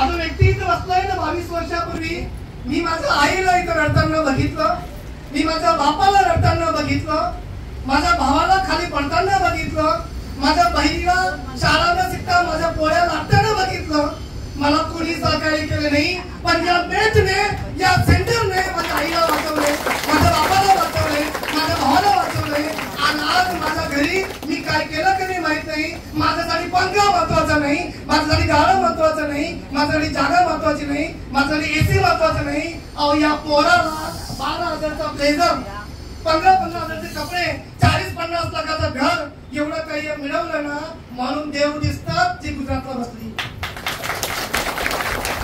हा जो व्यक्ती इथे बसलाय ना 22 वर्षापूर्वी मी माझ्या आईला इथं रडताना बघितलं, मी माझ्या बापाला रडताना बघितलं, माझ्या भावाला खाली पडताना बघितलं, माझ्या बहिणीला शाळा न शिकता माझ्या पोळ्या लागताना बघितलं. मला कोणी सहकार्य केले नाही, पण या बेटने, या सेंटरने माझ्या आईला वाचवले, माझ्या बाबाला वाचवले, माझ्या भावाला वाचवले. आणि आज माझ्या घरी मी काय केलं की नाही माहित नाही. माझ्यासाठी पंखा महत्वाचा नाही, माझ्यासाठी गाडं महत्वाचं नाही, माझ्यासाठी जागा महत्वाची नाही, माझ्यासाठी एसी महत्वाचं नाही. अहो या पोराला 12,000चा ब्लेझर, 15,000चे कपडे, 40-50 लाखाचं घर, एवढं काही मिळवलं ना म्हणून देव दिसतात जी गुजरातला बसली.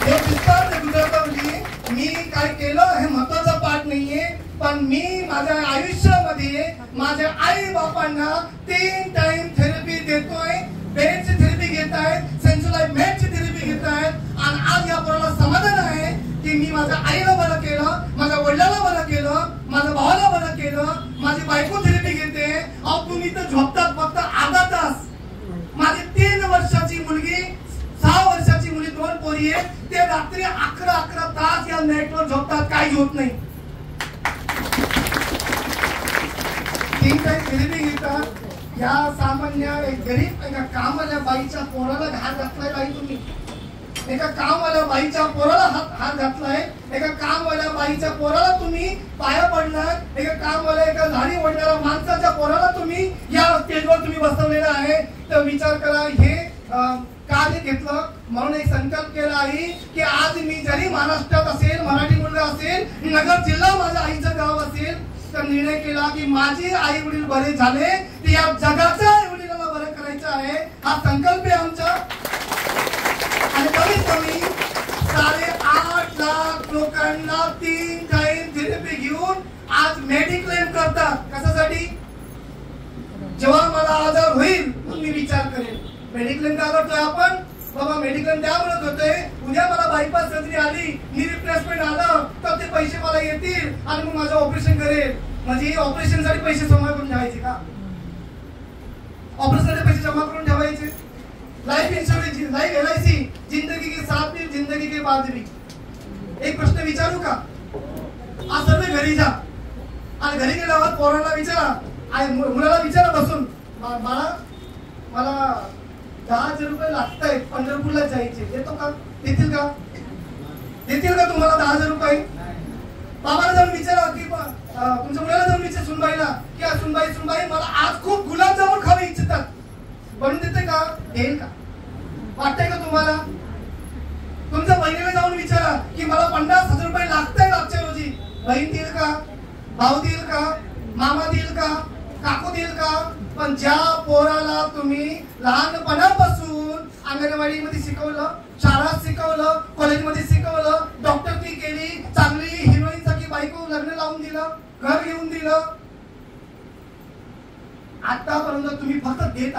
देव दिसतात ते गुजरातला बसली. मी काय केलं हे महत्वाचा पाठ नाहीये, पण मी माझ्या आयुष्यामध्ये माझ्या आई बापांना 3 टाइम थेरपी देतोय. बेडची थेरपी घेत आहेत, सेन्सुलाइज मेडची थेरपी घेत आहेत. आणि आज या पोराला समाधान आहे की मी माझ्या आईला बरं केलं, माझ्या वडिलाला बरं केलं, माझ्या भावाला बरं केलं, माझी बायको थेरपी घेते. अहो तुम्ही तर झोपतात फक्त अर्धा तास. माझी 3 वर्षाची मुलगी, 6 वर्षाची मुली, 2 पोरी आहेत, ते रात्री 11 तास या नेटवर झोपतात, काही होत नाही. 3 टाइम थेरपी घेतात. या सामान्य एक गरीब एका कामवाल्या बाईच्या पोराला घात घातलाय बाई तुम्ही. एका कामवाल्या बाईच्या पोराला हात घातलाय, एका कामवाल्या बाईच्या पोराला तुम्ही पाया पडलाय, एका झाडी ओढणाऱ्या माणसाच्या पोराला तुम्ही या स्टेजवर तुम्ही बसवलेला आहे. तर विचार करा हे कार्य घेतलं म्हणून एक संकल्प केला आहे की आज मी जरी महाराष्ट्रात असेल, मराठी मुलगा असेल, नगर जिल्हा माझ्या आईचं गाव असेल, तर निर्णय केला की माझे आई वडील बरे झाले तर या जगाच्या आई वडिलांना बरं करायचं आहे. हा संकल्प आहे आमचा. आणि कमीत कमी 8.5 लाख लोकांना 3 टाइम थेरपी घेऊन आज मेडिक्लेम करतात. कशासाठी? जेव्हा मला आजार होईल मी विचार करेन मेडिक्लेम का करतोय आपण. बाबा मेडिक्लेम द्या म्हणत होते, उद्या मला बायपास सर्जरी आली, नी रिप्लेसमेंट आलं तर ते पैसे मला येतील आणि मग माझं ऑपरेशन करेल. म्हणजे ऑपरेशन साठी पैसे जमा करून ठेवायचे का? ऑपरेशन साठी पैसे जमा करून ठेवायचे. लाइफ इंश्योरेंस, लाइफ LIC, जिंदगी के साथ भी जिंदगी के बाद भी. एक प्रश्न विचारू का? आज सर्व घरी जा आणि घरी गेल्यावर पोराला विचारा, मुलाला विचारा बसून, बाळा मला 10,000 रुपये लागतायत, पंढरपूरला जायचे, देतो का? देतील का? देतील का तुम्हाला 10,000 रुपये? बाबाला जाऊन विचारा की तुमच्या मुलाला जाऊन विचार सुनबाईला की सुनबाई मला आज खूप गुलाबजामुन खावे इच्छितात, बनवून देते का? देईल का? वाटतंय का तुम्हाला? तुमच्या बहिणीला जाऊन विचारा की मला 50,000 रुपये लागतायत आजच्या रोजी, बहीण देईल का? भाऊ देईल का? मामा देईल का? काकू देईल का? पण ज्या पोराला तुम्ही लहानपणापासून अंगणवाडीमध्ये शिकवलं, शाळेत शिकवलं, कॉलेजमध्ये शिकवलं, डॉक्टरकी केली, चांगली हिरोईन सारखी बायको लग्न लावून दिलं, घर घेऊन दिलं, आतापर्यंत तुम्ही फक्त देत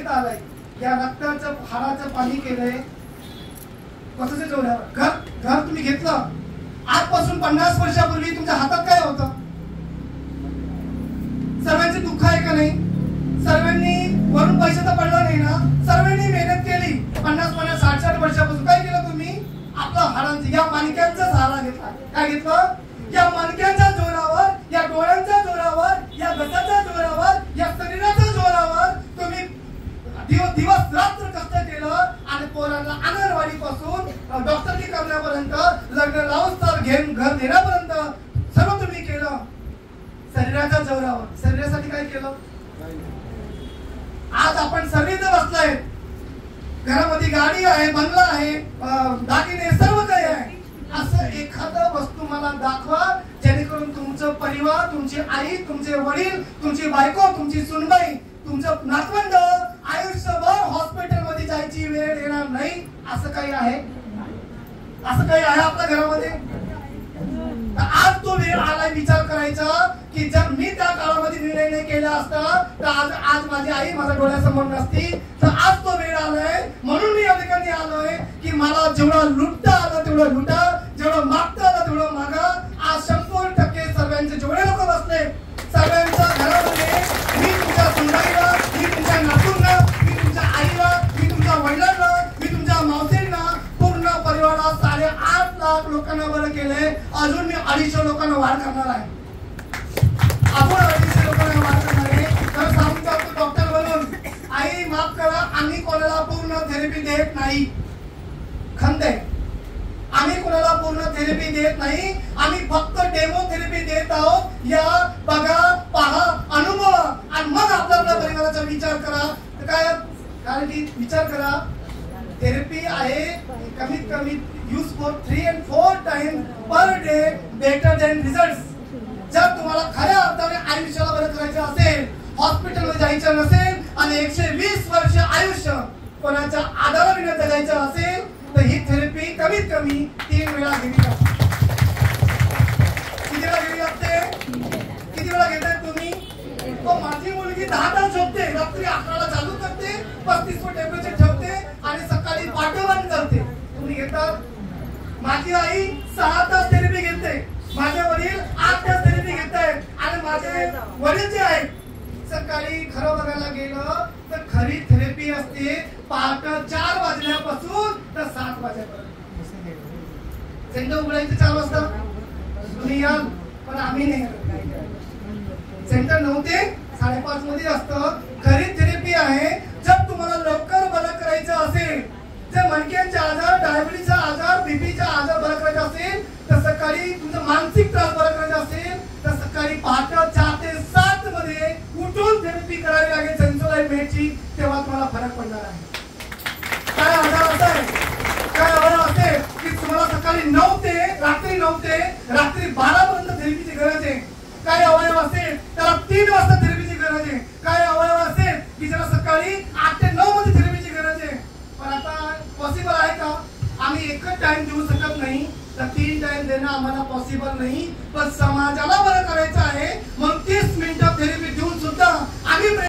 आलाय. या रक्ताचं हाडाचं पाणी केलंय. कशाच्या जोरावर? घर तुम्ही घेतलं. आजपासून 50 वर्षापूर्वी तुमच्या हातात काय होतं? सर्वांचे दुःख आहे का नाही? सर्वांनी वरून पैसा तर पडला नाही ना? सर्वांनी मेहनत केली. 50, 60 वर्षापासून काय केलं तुम्ही? आपला हाडांचा, या माणक्यांचा सहारा घेतला. काय घेतलं? या माणक्यांच्या जोरावर, या डोळ्यांच्या जोरावर, या गटाच्या जोरावर, या शरीराच्या जोरावर तुम्ही दिवस रात्र कष्ट केलं आणि पोरांना अंगणवाडी पासून डॉक्टरकी करण्यापर्यंत, लग्न लावून तर घर देण्यापर्यंत सर्व तुम्ही केलं शरीराच्या जोरावर. शरीरासाठी काय केलं? आज आपण सर्व बसलाय, घरामध्ये गाडी आहे, बंगला आहे, दागिने सर्व काही आहे. असं एखादं वस्तू मला दाखवा जेणेकरून तुमचं परिवार, तुमची आई, तुमचे वडील, तुमची बायको, तुमची सुनबाई, तुमचं नातवंड आयुष्यभर हॉस्पिटल मध्ये जायची वेळ येणार नाही. असं काही आहे? असं काही आहे आपल्या घरामध्ये? आज तो वेळ आलाय विचार करायचा की जर मी त्या काळामध्ये निर्णय नाही केला असता तर आज माझी आई माझ्या डोळ्यासमोर नसती. तर आज तो वेळ आलाय म्हणून मी या ठिकाणी आलोय की मला जेवढं लुटता आलं तेवढं लुटा, जेवढं मागता आलं तेवढं मागा. आज 100% सर्वांचे जेवढे लोक बसले सर्वांच्या घरामध्ये मी तुमच्या सुनबाईला, मी तुमच्या नातूंना, मी तुमच्या आईला, मी तुमच्या वडिलांना, मी तुमच्या मावशींना पूर्ण लाख लोकांना बरं केलंय, अजून मी 250 लोकांना वाढ करणार आहे. आपण 250 लोकांना वाढ करणार आहे. तर सांगतो डॉक्टर म्हणून, आई माफ करा, आम्ही कोणाला पूर्ण थेरपी देत नाही. खंत आहे, आम्ही कोणाला पूर्ण थेरपी देत नाही. आम्ही फक्त डेमो थेरपी देत आहोत. या बघा, पहा, अनुभवा आणि मग आपल्या परिवाराचा विचार करा. काय विचार करा. थेरपी आहे कमीत कमी use for 3 and 4 time per day better than result. जर तुम्हाला खऱ्या अर्थाने आयुष्याला बरं करायचं असेल, हॉस्पिटलमध्ये जायचं नसेल आणि 120 वर्ष आयुष्य कोणाच्या आधाराविना जगायचं असेल, तर ही थेरपी कमीत कमी 3 वेळा घ्यावी लागते. किती वेळा घ्यावी लागते? किती वेळा घेताय तुम्ही? माझी मुलगी 10 तास झोपते, रात्री 11ला चालू करते, 35 वर टेम्परेचर ठेवते आणि सकाळी पाठवण करते. तुम्ही घेतात? माझी आई 6 तास थेरपी घेते, माझे वडील 8 तास थेरपी घेत आहेत. आणि माझे वडील जे आहेत, सकाळी खरं बघायला गेलं तर खरी थेरपी असते पहाटे 4 वाजल्यापासून तर 7 वाजेपर्यंत. सेंटर उघडायचं 4 वाजता, तुम्ही याल, पण आम्ही नाही. सेंटर 9 ते 5:30 मध्ये असतं. खरी थेरपी आहे. जर तुम्हाला लवकर बरं करायचं असेल, जर मणक्यांचे आजार, डायबिटीसचा आजार, बीपीचा आजार बरं करायचा असेल, तर सकाळी तुमचा मानसिक त्रास बरं करायचा असेल, तर सकाळी पहाटे 4 ते 7 मध्ये उठून थेरपी करावी लागेल सेन्सोलाइट मेडची. तेव्हा तुम्हाला फरक पडणार आहे. काय आजार असेल, काय आजार असेल की तुम्हाला सकाळी 9 ते रात्री 12 पर्यंत थेरपीची गरज आहे. काय अवयव असेल त्याला 3 वाजता थेरपीची गरज आहे. काय अवयव असेल की ज्याला सकाळी 8 ते 9 मध्ये थेरपीची गरज आहे. पण आता पॉसिबल आहे का? आम्ही एकच टाइम देऊ शकत नाही, तर 3 टाइम देणं आम्हाला पॉसिबल नाही. पण समाजाला बरं करायचं आहे म्हणून